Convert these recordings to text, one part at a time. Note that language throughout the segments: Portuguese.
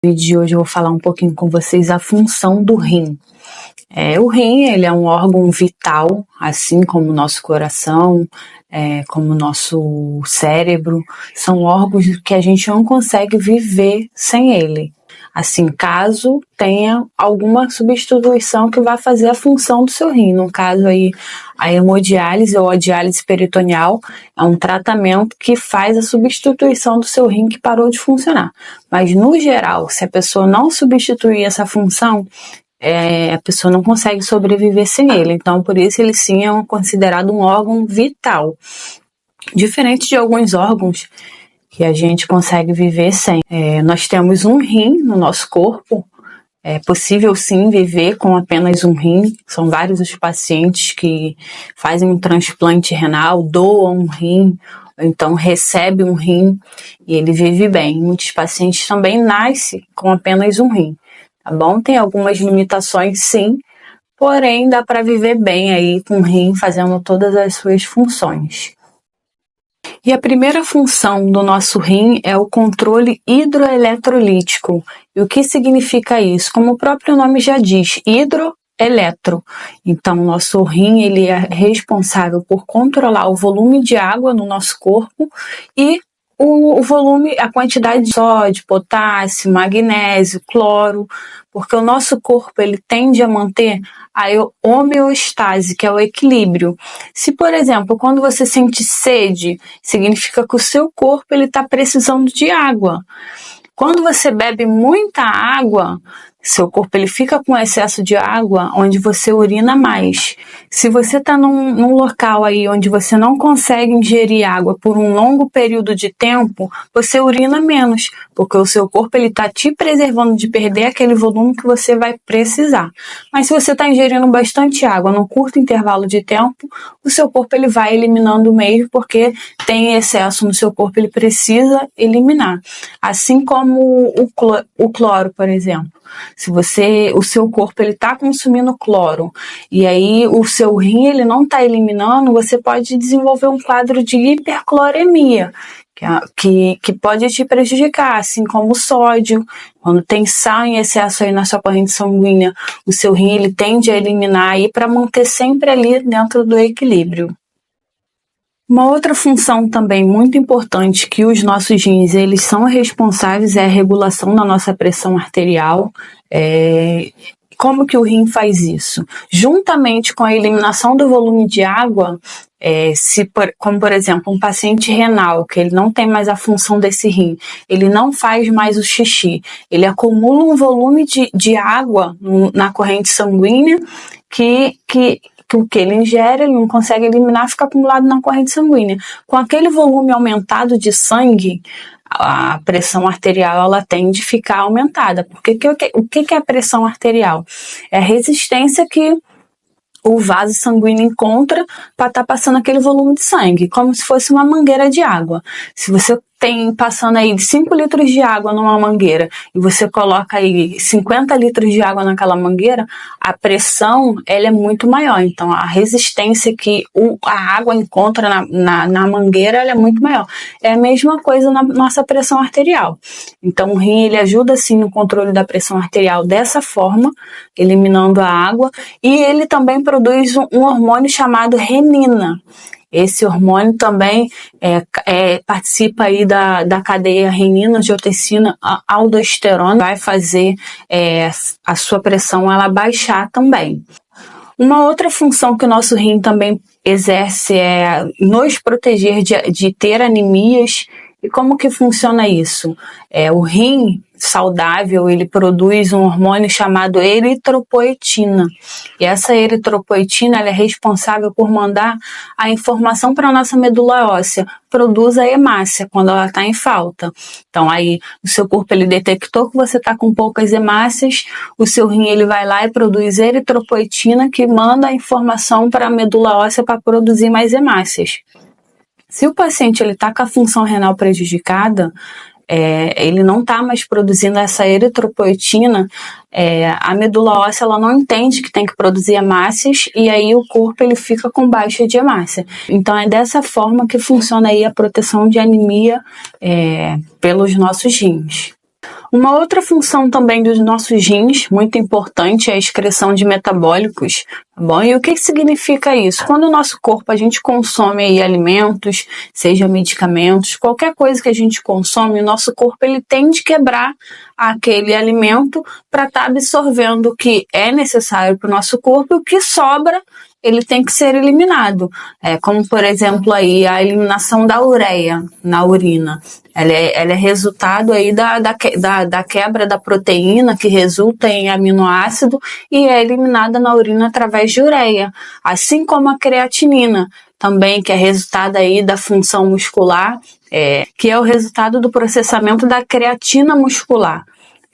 No vídeo de hoje eu vou falar um pouquinho com vocês a função do rim. O rim, ele é um órgão vital, assim como o nosso coração, como o nosso cérebro. São órgãos que a gente não consegue viver sem ele. Assim, caso tenha alguma substituição que vai fazer a função do seu rim. No caso aí, a hemodiálise ou a diálise peritoneal é um tratamento que faz a substituição do seu rim que parou de funcionar. Mas, no geral, se a pessoa não substituir essa função, a pessoa não consegue sobreviver sem ele. Então, por isso, ele sim é considerado um órgão vital. Diferente de alguns órgãos que a gente consegue viver sem. Nós temos um rim no nosso corpo. É possível sim viver com apenas um rim. São vários os pacientes que fazem um transplante renal, doam um rim, então recebe um rim e ele vive bem. Muitos pacientes também nascem com apenas um rim, tá bom? Tem algumas limitações sim, porém dá para viver bem aí com o rim fazendo todas as suas funções. E a primeira função do nosso rim é o controle hidroeletrolítico. E o que significa isso? Como o próprio nome já diz, hidroeletro. Então, o nosso rim ele é responsável por controlar o volume de água no nosso corpo e o volume, a quantidade de sódio, potássio, magnésio, cloro, porque o nosso corpo ele tende a manter a homeostase, que é o equilíbrio. Se, por exemplo, quando você sente sede, significa que o seu corpo ele está precisando de água. Quando você bebe muita água, seu corpo ele fica com excesso de água, onde você urina mais. Se você está num local aí onde você não consegue ingerir água por um longo período de tempo, você urina menos, porque o seu corpo ele está te preservando de perder aquele volume que você vai precisar. Mas se você está ingerindo bastante água num curto intervalo de tempo, o seu corpo ele vai eliminando mesmo, porque tem excesso no seu corpo, ele precisa eliminar. Assim como o cloro, por exemplo. Se o seu corpo ele está consumindo cloro e aí o seu rim ele não está eliminando, você pode desenvolver um quadro de hipercloremia, que pode te prejudicar, assim como o sódio. Quando tem sal em excesso aí na sua corrente sanguínea, o seu rim ele tende a eliminar aí para manter sempre ali dentro do equilíbrio. Uma outra função também muito importante que os nossos rins eles são responsáveis é a regulação da nossa pressão arterial. Como que o rim faz isso? Juntamente com a eliminação do volume de água, como por exemplo um paciente renal, que ele não tem mais a função desse rim, ele não faz mais o xixi, ele acumula um volume de água na corrente sanguínea que o que ele ingere, ele não consegue eliminar, fica acumulado na corrente sanguínea. Com aquele volume aumentado de sangue, a pressão arterial ela tende a ficar aumentada. Porque o que é a pressão arterial? É a resistência que o vaso sanguíneo encontra para estar passando aquele volume de sangue, como se fosse uma mangueira de água. Se você tem passando aí 5 litros de água numa mangueira e você coloca aí 50 litros de água naquela mangueira, a pressão ela é muito maior. Então a resistência que a água encontra na mangueira ela é muito maior. É a mesma coisa na nossa pressão arterial. Então o rim ele ajuda assim no controle da pressão arterial dessa forma, eliminando a água, e ele também produz um hormônio chamado renina. Esse hormônio também participa aí da cadeia renina, angiotensina, aldosterona, vai fazer a sua pressão ela baixar também. Uma outra função que o nosso rim também exerce é nos proteger de ter anemias. E como que funciona isso? O rim saudável, ele produz um hormônio chamado eritropoetina. E essa eritropoetina ela é responsável por mandar a informação para a nossa medula óssea. Produz a hemácia quando ela está em falta. Então aí o seu corpo ele detectou que você está com poucas hemácias, o seu rim ele vai lá e produz eritropoetina que manda a informação para a medula óssea para produzir mais hemácias. Se o paciente está com a função renal prejudicada, ele não está mais produzindo essa eritropoetina, a medula óssea ela não entende que tem que produzir hemácias e aí o corpo ele fica com baixa de hemácia. Então é dessa forma que funciona aí a proteção de anemia pelos nossos rins. Uma outra função também dos nossos rins, muito importante, é a excreção de metabólicos, tá bom? E o que significa isso? Quando o nosso corpo, a gente consome aí alimentos, seja medicamentos, qualquer coisa que a gente consome, o nosso corpo ele tem de quebrar aquele alimento para estar absorvendo o que é necessário para o nosso corpo e o que sobra ele tem que ser eliminado, como por exemplo aí a eliminação da ureia na urina. Ela é resultado aí da quebra da proteína que resulta em aminoácido e é eliminada na urina através de ureia, assim como a creatinina também, que é resultado aí da função muscular, que é o resultado do processamento da creatina muscular.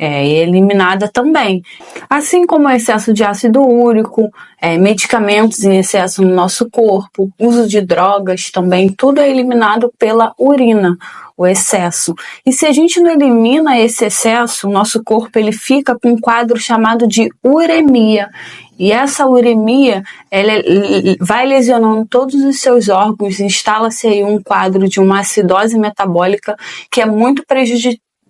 Eliminada também. Assim como o excesso de ácido úrico, medicamentos em excesso no nosso corpo, uso de drogas também, tudo é eliminado pela urina, o excesso. E se a gente não elimina esse excesso, o nosso corpo ele fica com um quadro chamado de uremia. E essa uremia ela vai lesionando todos os seus órgãos, instala-se aí um quadro de uma acidose metabólica que é muito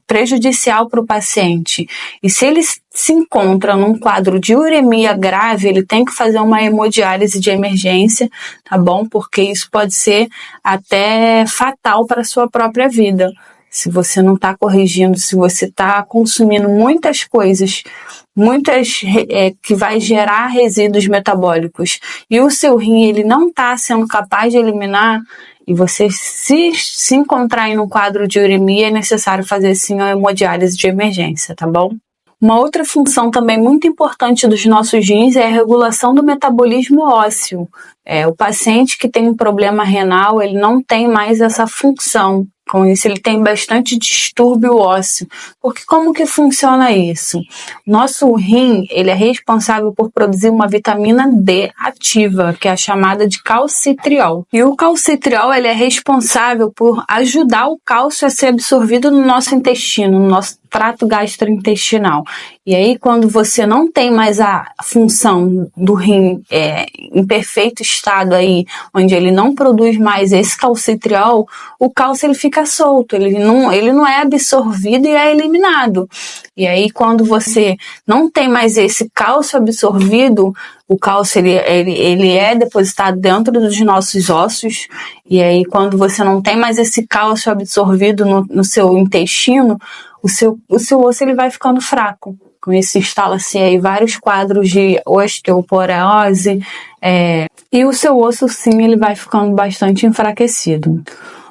prejudicial para o paciente. E se ele se encontra num quadro de uremia grave, ele tem que fazer uma hemodiálise de emergência, tá bom? Porque isso pode ser até fatal para a sua própria vida. Se você não está corrigindo, se você está consumindo muitas coisas, que vai gerar resíduos metabólicos, e o seu rim ele não está sendo capaz de eliminar, e você se encontrar em um quadro de uremia, é necessário fazer sim a hemodiálise de emergência, tá bom? Uma outra função também muito importante dos nossos rins é a regulação do metabolismo ósseo. O paciente que tem um problema renal, ele não tem mais essa função. Com isso, ele tem bastante distúrbio ósseo. Porque como que funciona isso? Nosso rim, ele é responsável por produzir uma vitamina D ativa, que é a chamada de calcitriol. E o calcitriol, ele é responsável por ajudar o cálcio a ser absorvido no nosso intestino, no nosso trato gastrointestinal. E aí, quando você não tem mais a função do rim em perfeito estado aí, onde ele não produz mais esse calcitriol, o cálcio ele fica solto, ele não é absorvido e é eliminado. E aí, quando você não tem mais esse cálcio absorvido, o cálcio ele é depositado dentro dos nossos ossos, e aí quando você não tem mais esse cálcio absorvido no seu intestino, o seu osso ele vai ficando fraco. Com isso instala-se aí vários quadros de osteoporose, e o seu osso sim ele vai ficando bastante enfraquecido.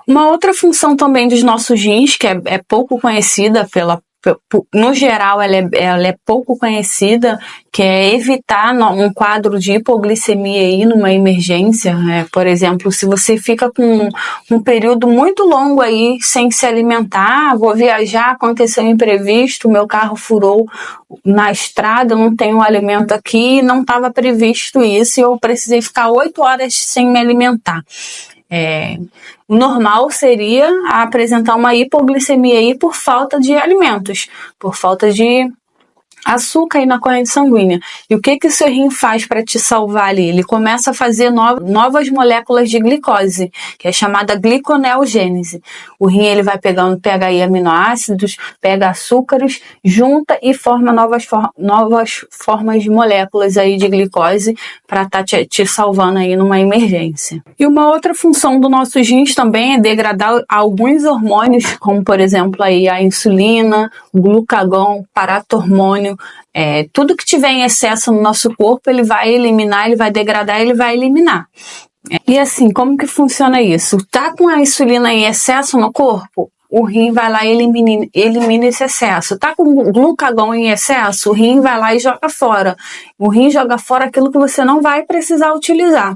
Uma outra função também dos nossos rins, que é pouco conhecida no geral, ela é pouco conhecida, que é evitar um quadro de hipoglicemia aí numa emergência. Por exemplo, se você fica com um período muito longo aí sem se alimentar, vou viajar, aconteceu um imprevisto, meu carro furou na estrada, não tenho alimento aqui, não estava previsto isso e eu precisei ficar 8 horas sem me alimentar. O normal seria apresentar uma hipoglicemia aí por falta de alimentos, por falta de açúcar aí na corrente sanguínea. E o que o seu rim faz para te salvar ali? Ele começa a fazer novas moléculas de glicose, que é chamada gliconeogênese. O rim ele vai pega aí aminoácidos, pega açúcares, junta e forma novas formas de moléculas aí de glicose para estar te salvando aí numa emergência. E uma outra função do nosso rins também é degradar alguns hormônios, como por exemplo aí a insulina, o glucagon, paratormônio. Tudo que tiver em excesso no nosso corpo, ele vai eliminar, ele vai degradar, ele vai eliminar. E assim, como que funciona isso? Tá com a insulina em excesso no corpo? O rim vai lá e elimina esse excesso. Tá com glucagon em excesso? O rim vai lá e joga fora. O rim joga fora aquilo que você não vai precisar utilizar.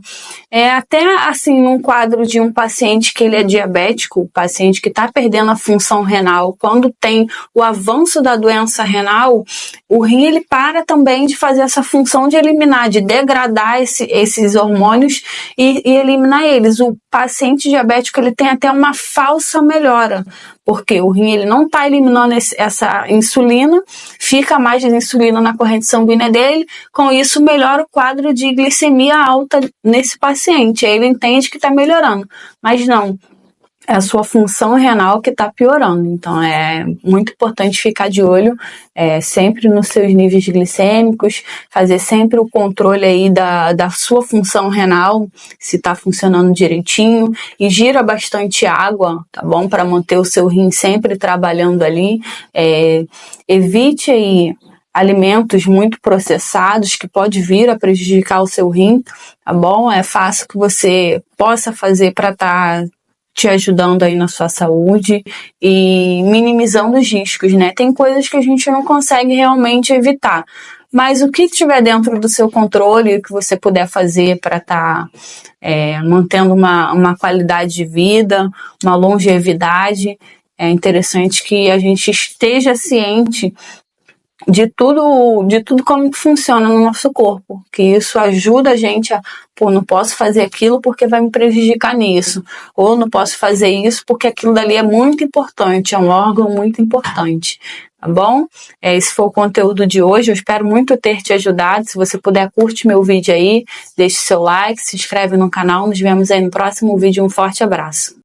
Até assim, num quadro de um paciente que ele é diabético, paciente que está perdendo a função renal, quando tem o avanço da doença renal, o rim ele para também de fazer essa função de eliminar, de degradar esses hormônios e eliminar eles. O paciente diabético ele tem até uma falsa melhora, porque o rim ele não está eliminando essa insulina, fica mais de insulina na corrente sanguínea dele, com isso melhora o quadro de glicemia alta nesse paciente, aí ele entende que está melhorando, mas não. é a sua função renal que está piorando. Então é muito importante ficar de olho sempre nos seus níveis glicêmicos, fazer sempre o controle aí da sua função renal, se está funcionando direitinho, e gira bastante água, tá bom? Para manter o seu rim sempre trabalhando ali. Evite aí alimentos muito processados que pode vir a prejudicar o seu rim, tá bom? É fácil que você possa fazer para estar te ajudando aí na sua saúde e minimizando os riscos, né? Tem coisas que a gente não consegue realmente evitar, mas o que estiver dentro do seu controle, o que você puder fazer para estar mantendo uma qualidade de vida, uma longevidade, é interessante que a gente esteja ciente de tudo como que funciona no nosso corpo, que isso ajuda a gente a, não posso fazer aquilo porque vai me prejudicar nisso, ou não posso fazer isso porque aquilo dali é muito importante, é um órgão muito importante, tá bom? Esse foi o conteúdo de hoje, eu espero muito ter te ajudado. Se você puder, curte meu vídeo aí, deixe seu like, se inscreve no canal, nos vemos aí no próximo vídeo, um forte abraço.